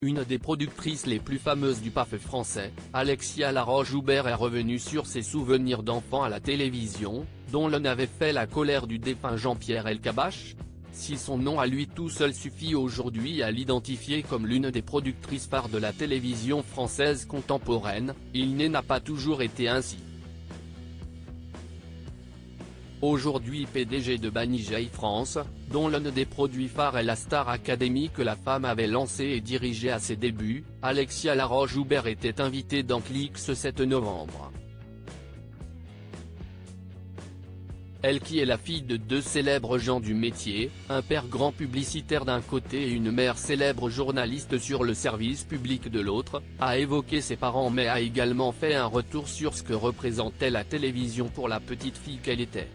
Une des productrices les plus fameuses du PAF français, Alexia Laroche-Joubert est revenue sur ses souvenirs d'enfant à la télévision, dont l'un avait fait la colère du défunt Jean-Pierre Elkabbach. Si son nom à lui tout seul suffit aujourd'hui à l'identifier comme l'une des productrices phares de la télévision française contemporaine, il n'a pas toujours été ainsi. Aujourd'hui PDG de Banijay France, dont l'un des produits phares est la Star Academy que la femme avait lancée et dirigée à ses débuts, Alexia Laroche-Joubert était invitée dans Click ce 7 novembre. Elle qui est la fille de deux célèbres gens du métier, un père grand publicitaire d'un côté et une mère célèbre journaliste sur le service public de l'autre, a évoqué ses parents mais a également fait un retour sur ce que représentait la télévision pour la petite fille qu'elle était.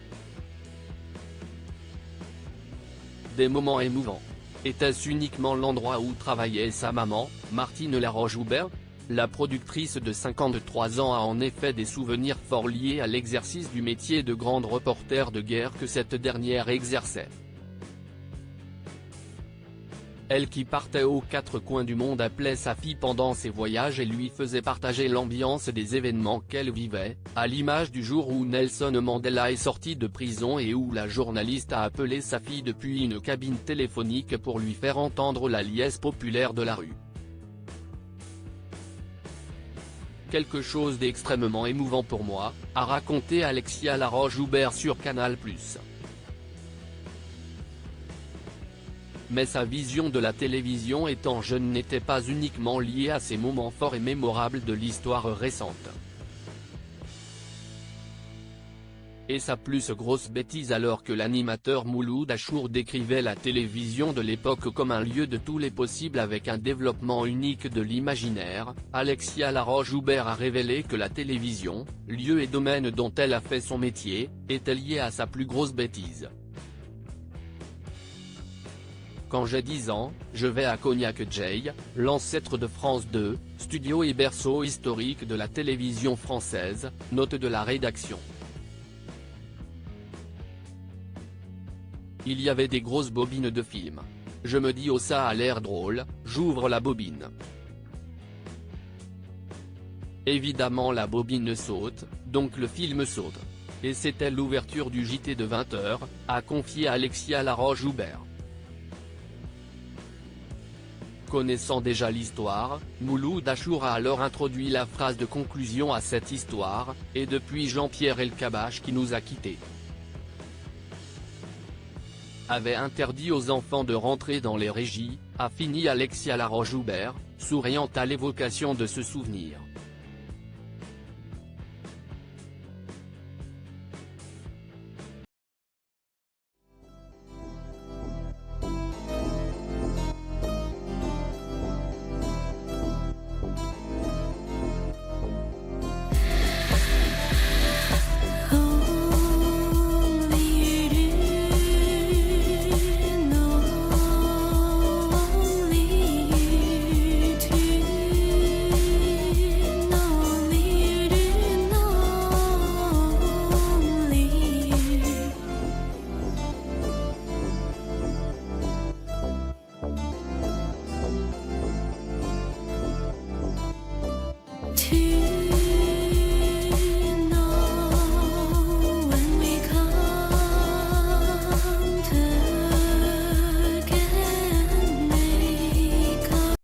Des moments émouvants. Était-ce uniquement l'endroit où travaillait sa maman, Martine Laroche-Joubert? La productrice de 53 ans a en effet des souvenirs forts liés à l'exercice du métier de grande reporter de guerre que cette dernière exerçait. Elle qui partait aux quatre coins du monde appelait sa fille pendant ses voyages et lui faisait partager l'ambiance des événements qu'elle vivait, à l'image du jour où Nelson Mandela est sorti de prison et où la journaliste a appelé sa fille depuis une cabine téléphonique pour lui faire entendre la liesse populaire de la rue. Quelque chose d'extrêmement émouvant pour moi, a raconté Alexia Laroche-Joubert sur Canal+. Mais sa vision de la télévision étant jeune n'était pas uniquement liée à ces moments forts et mémorables de l'histoire récente. Et sa plus grosse bêtise alors que l'animateur Mouloud Achour décrivait la télévision de l'époque comme un lieu de tous les possibles avec un développement unique de l'imaginaire, Alexia Laroche-Joubert a révélé que la télévision, lieu et domaine dont elle a fait son métier, était liée à sa plus grosse bêtise. Quand j'ai 10 ans, je vais à Cognac Jay, l'ancêtre de France 2, studio et berceau historique de la télévision française, note de la rédaction. Il y avait des grosses bobines de films. Je me dis oh ça a l'air drôle, j'ouvre la bobine. Évidemment la bobine saute, donc le film saute. Et c'était l'ouverture du JT de 20h, a confié Alexia Laroche-Joubert. Connaissant déjà l'histoire, Mouloud Achour a alors introduit la phrase de conclusion à cette histoire, et depuis Jean-Pierre Elkabbach qui nous a quittés. Avait interdit aux enfants de rentrer dans les régies, a fini Alexia Laroche-Joubert, souriant à l'évocation de ce souvenir.